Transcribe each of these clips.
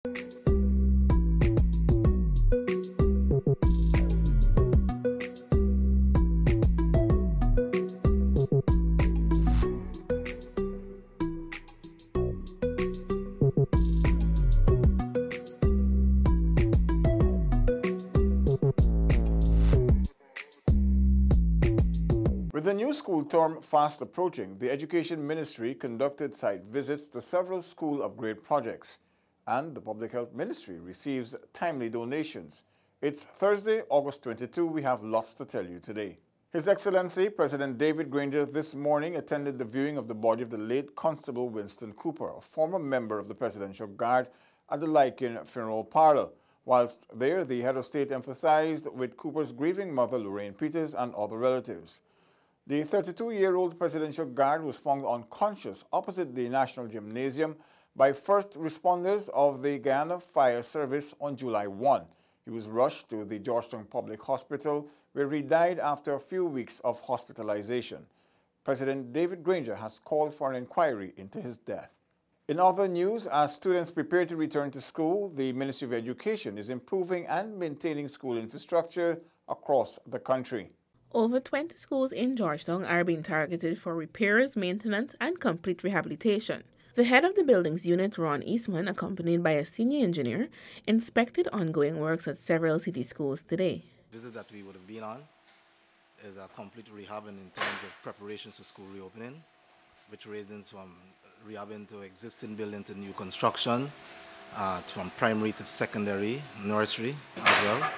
With the new school term fast approaching, the Education Ministry conducted site visits to several school upgrade projects, and the Public Health Ministry receives timely donations. It's Thursday, August 22. We have lots to tell you today. His Excellency President David Granger this morning attended the viewing of the body of the late Constable Winston Cooper, a former member of the Presidential Guard, at the Lycan Funeral Parlor. Whilst there, the head of state emphasized with Cooper's grieving mother, Lorraine Peters, and other relatives. The 32-year-old Presidential Guard was found unconscious opposite the National Gymnasium by first responders of the Guyana Fire Service on July 1. He was rushed to the Georgetown Public Hospital, where he died after a few weeks of hospitalization. President David Granger has called for an inquiry into his death. In other news, as students prepare to return to school, the Ministry of Education is improving and maintaining school infrastructure across the country. Over 20 schools in Georgetown are being targeted for repairs, maintenance, and complete rehabilitation. The head of the buildings unit, Ron Eastman, accompanied by a senior engineer, inspected ongoing works at several city schools today. The visit that we would have been on is a complete rehabbing in terms of preparations for school reopening, which ranges from rehabbing to existing building to new construction, from primary to secondary, nursery as well.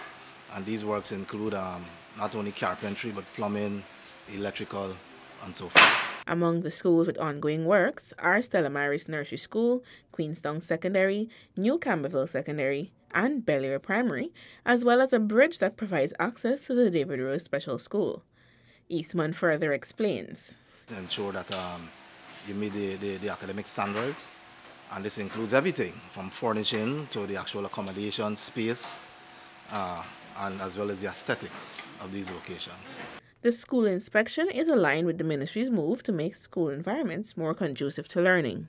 And these works include not only carpentry, but plumbing, electrical, and so forth. Among the schools with ongoing works are Stella Maris Nursery School, Queenstown Secondary, New Campbellville Secondary, and Bel Air Primary, as well as a bridge that provides access to the David Rose Special School. Eastman further explains. To ensure that you meet the academic standards, and this includes everything from furnishing to the actual accommodation space, and as well as the aesthetics of these locations. The school inspection is aligned with the ministry's move to make school environments more conducive to learning.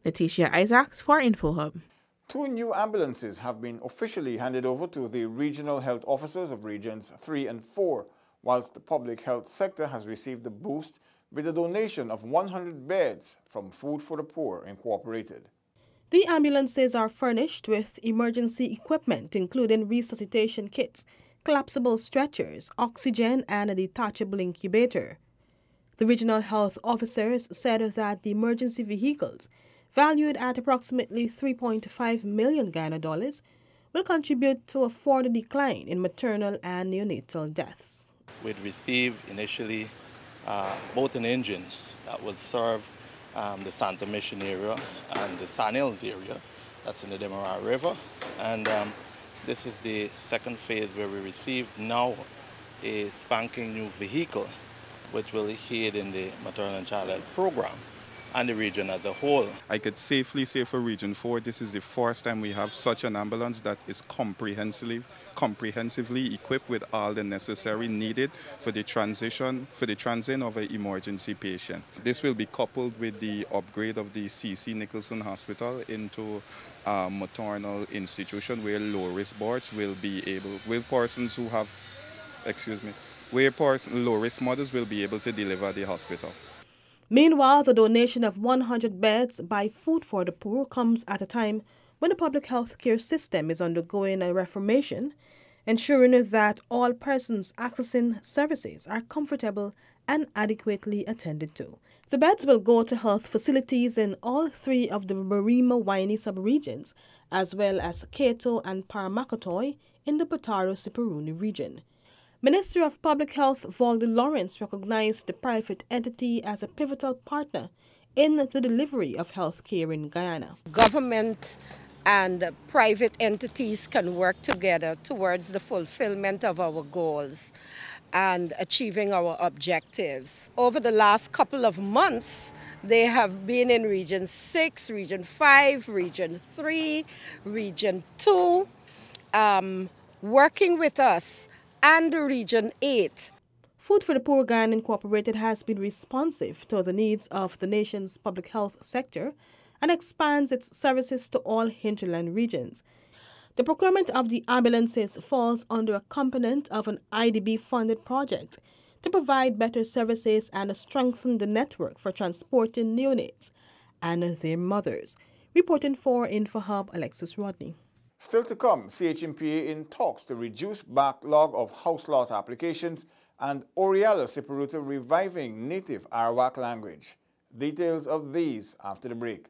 Natisha Isaacs for InfoHub. 2 new ambulances have been officially handed over to the regional health officers of Regions 3 and 4, whilst the public health sector has received a boost with a donation of 100 beds from Food for the Poor Incorporated. The ambulances are furnished with emergency equipment, including resuscitation kits, collapsible stretchers, oxygen, and a detachable incubator. The regional health officers said that the emergency vehicles, valued at approximately $3.5 million Guyana dollars, will contribute to a further decline in maternal and neonatal deaths. We'd receive initially both an engine that will serve the Santa Mission area and the San Hills area, that's in the Demerara River, and this is the second phase where we receive now a spanking new vehicle which will aid in the maternal and child health program and the region as a whole. I could safely say for Region 4, this is the first time we have such an ambulance that is comprehensively equipped with all the necessary needed for the transit of an emergency patient. This will be coupled with the upgrade of the C.C. Nicholson Hospital into a maternal institution where low-risk births will be able, low-risk mothers will be able to deliver at the hospital. Meanwhile, the donation of 100 beds by Food for the Poor comes at a time when the public health care system is undergoing a reformation, ensuring that all persons accessing services are comfortable and adequately attended to. The beds will go to health facilities in all 3 of the Barima-Waini subregions, as well as Kato and Paramakatoy in the Pataro-Siparuni region. Minister of Public Health Valdy Lawrence recognized the private entity as a pivotal partner in the delivery of health care in Guyana. Government and private entities can work together towards the fulfillment of our goals and achieving our objectives. Over the last couple of months, they have been in Region 6, Region 5, Region 3, Region 2, working with us, and Region 8. Food for the Poor Guyana Incorporated has been responsive to the needs of the nation's public health sector and expands its services to all hinterland regions. The procurement of the ambulances falls under a component of an IDB-funded project to provide better services and strengthen the network for transporting neonates and their mothers. Reporting for InfoHub, Alexis Rodney. Still to come, CHNPA in talks to reduce backlog of house lot applications and Oriala Siparuta reviving native Arawak language. Details of these after the break.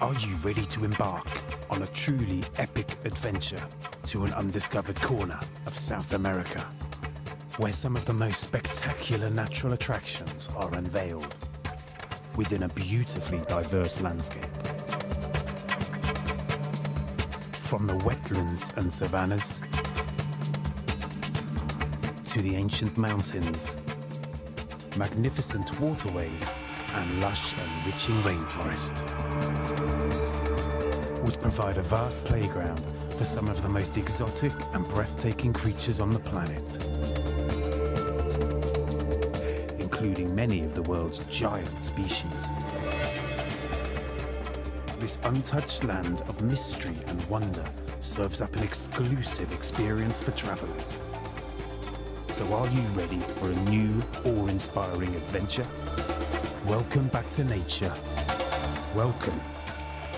Are you ready to embark on a truly epic adventure to an undiscovered corner of South America, where some of the most spectacular natural attractions are unveiled within a beautifully diverse landscape? From the wetlands and savannas to the ancient mountains, magnificent waterways and lush enriching rainforest would provide a vast playground for some of the most exotic and breathtaking creatures on the planet, including many of the world's giant species. This untouched land of mystery and wonder serves up an exclusive experience for travelers. So are you ready for a new, awe-inspiring adventure? Welcome back to nature. Welcome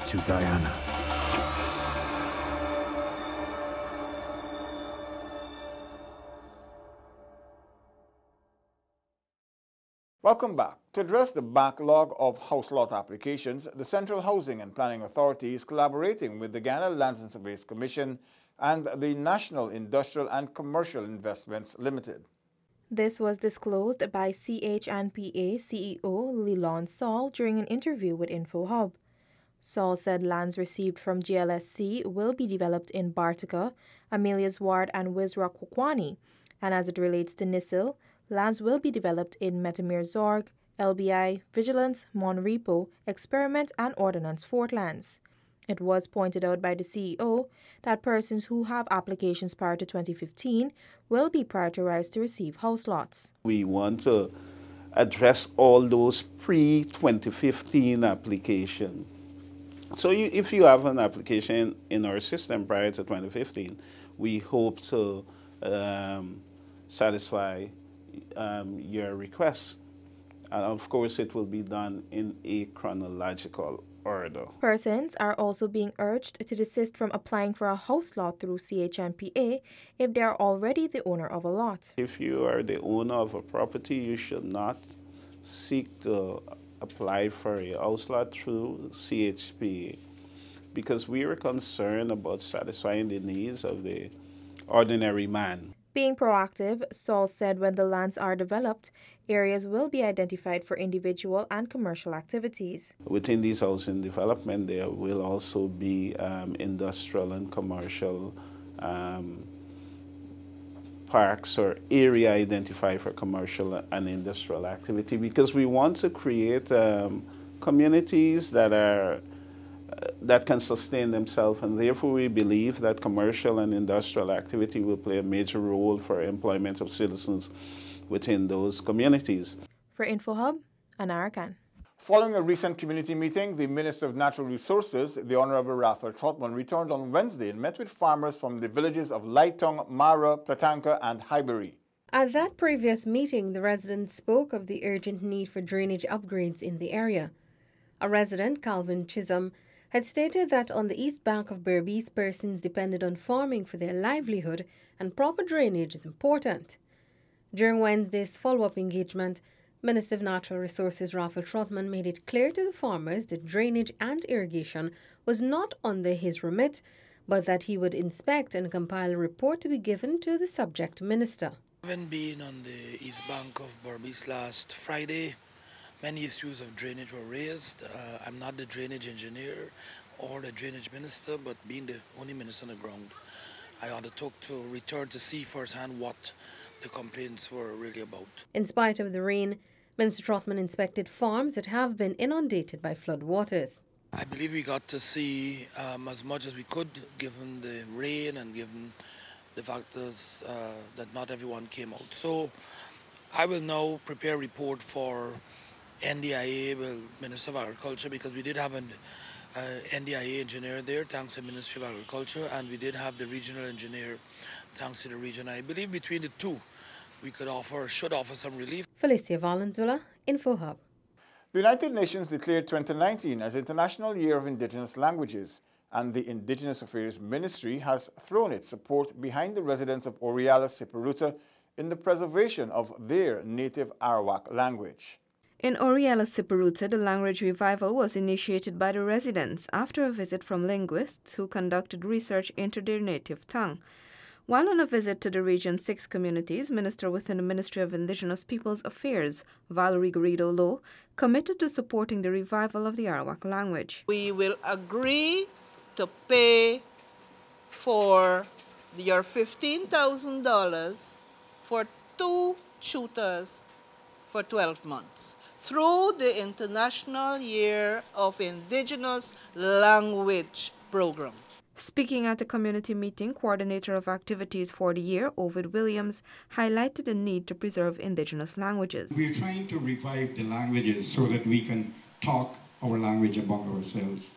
to Guyana. Welcome back. To address the backlog of house lot applications, the Central Housing and Planning Authority is collaborating with the Guyana Lands and Surveys Commission and the National Industrial and Commercial Investments Limited. This was disclosed by CHNPA CEO Leland Saul during an interview with InfoHub. Saul said lands received from GLSC will be developed in Bartica, Amelia's Ward and Wizra-Kwakwani, and as it relates to Nissil, lands will be developed in Metamir Zorg, LBI, Vigilance, Monrepo, Experiment and Ordnance Fort lands. It was pointed out by the CEO that persons who have applications prior to 2015 will be prioritized to receive house lots. We want to address all those pre-2015 applications. So if you have an application in our system prior to 2015, we hope to satisfy your request. And of course, it will be done in a chronological order. Persons are also being urged to desist from applying for a house lot through CHNPA if they are already the owner of a lot. If you are the owner of a property, you should not seek to apply for a house lot through CHPA because we are concerned about satisfying the needs of the ordinary man. Being proactive, Saul said when the lands are developed, areas will be identified for individual and commercial activities. Within these housing development, there will also be industrial and commercial parks or area identified for commercial and industrial activity because we want to create communities that can sustain themselves, and therefore we believe that commercial and industrial activity will play a major role for employment of citizens within those communities. For InfoHub, Anara Khan. Following a recent community meeting, the Minister of Natural Resources, the Honorable Raphael Trotman, returned on Wednesday and met with farmers from the villages of Lightong, Mara, Platanka and Highbury. At that previous meeting, the residents spoke of the urgent need for drainage upgrades in the area. A resident, Calvin Chisholm, had stated that on the east bank of Berbice, persons depended on farming for their livelihood and proper drainage is important. During Wednesday's follow-up engagement, Minister of Natural Resources Raphael Trotman made it clear to the farmers that drainage and irrigation was not under his remit, but that he would inspect and compile a report to be given to the subject minister. Having been on the east bank of Berbice last Friday, many issues of drainage were raised. I'm not the drainage engineer or the drainage minister, but being the only minister on the ground, I undertook to return to see firsthand what the complaints were really about. In spite of the rain, Minister Trotman inspected farms that have been inundated by flood waters. I believe we got to see as much as we could, given the rain and given the factors that not everyone came out. So I will now prepare a report for NDIA, well, Minister of Agriculture, because we did have an NDIA engineer there, thanks to the Ministry of Agriculture, and we did have the regional engineer, thanks to the region. I believe between the two, we could offer, should offer some relief. Felicia Valenzuela, InfoHub. The United Nations declared 2019 as International Year of Indigenous Languages, and the Indigenous Affairs Ministry has thrown its support behind the residents of Orealla Siparuta in the preservation of their native Arawak language. In Orealla Siparuta, the language revival was initiated by the residents after a visit from linguists who conducted research into their native tongue. While on a visit to the region's 6 communities, Minister within the Ministry of Indigenous Peoples Affairs, Valerie Garrido-Lowe, committed to supporting the revival of the Arawak language. We will agree to pay for your $15,000 for 2 tutors for 12 months through the International Year of Indigenous Language program. Speaking at a community meeting, coordinator of activities for the year, Ovid Williams, highlighted the need to preserve indigenous languages. We're trying to revive the languages so that we can talk our language among ourselves.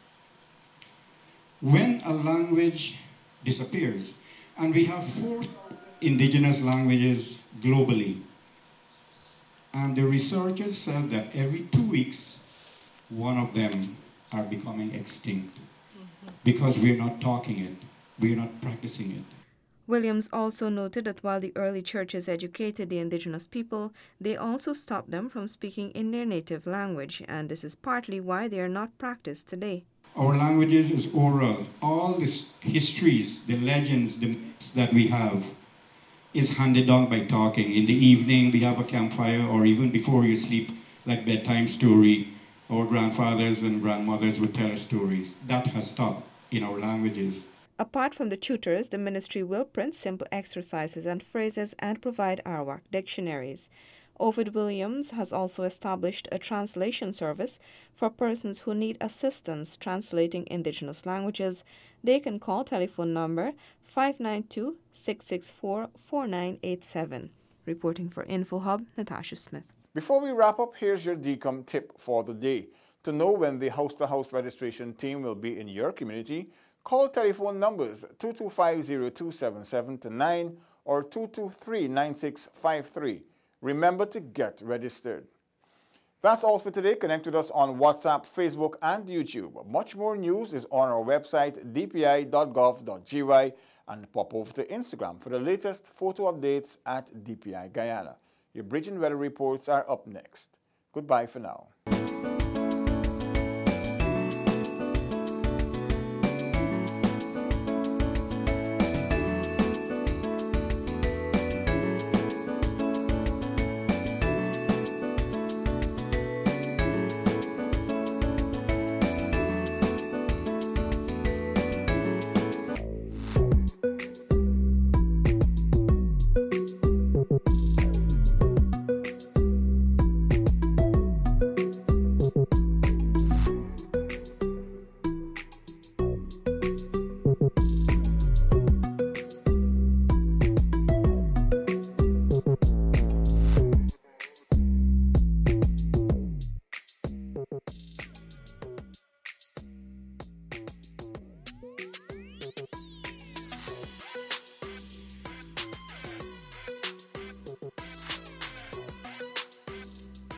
When a language disappears, and we have 4 indigenous languages globally, and the researchers said that every 2 weeks, one of them are becoming extinct. Because we're not talking it, we're not practicing it. Williams also noted that while the early churches educated the indigenous people, they also stopped them from speaking in their native language, and this is partly why they are not practiced today. Our languages is oral. All the histories, the legends, the myths that we have is handed down by talking. In the evening, we have a campfire, or even before you sleep, like bedtime story. Our grandfathers and grandmothers would tell us stories. That has stopped in our languages. Apart from the tutors, the ministry will print simple exercises and phrases and provide Arawak dictionaries. Ovid Williams has also established a translation service for persons who need assistance translating indigenous languages. They can call telephone number 592-664-4987. Reporting for InfoHub, Natasha Smith. Before we wrap up, here's your Decom tip for the day. To know when the house-to-house registration team will be in your community, call telephone numbers 225-0277-9 or 223-9653. Remember to get registered. That's all for today. Connect with us on WhatsApp, Facebook, and YouTube. Much more news is on our website, dpi.gov.gy, and pop over to Instagram for the latest photo updates at DPI Guyana. Your Bridge and Weather reports are up next. Goodbye for now.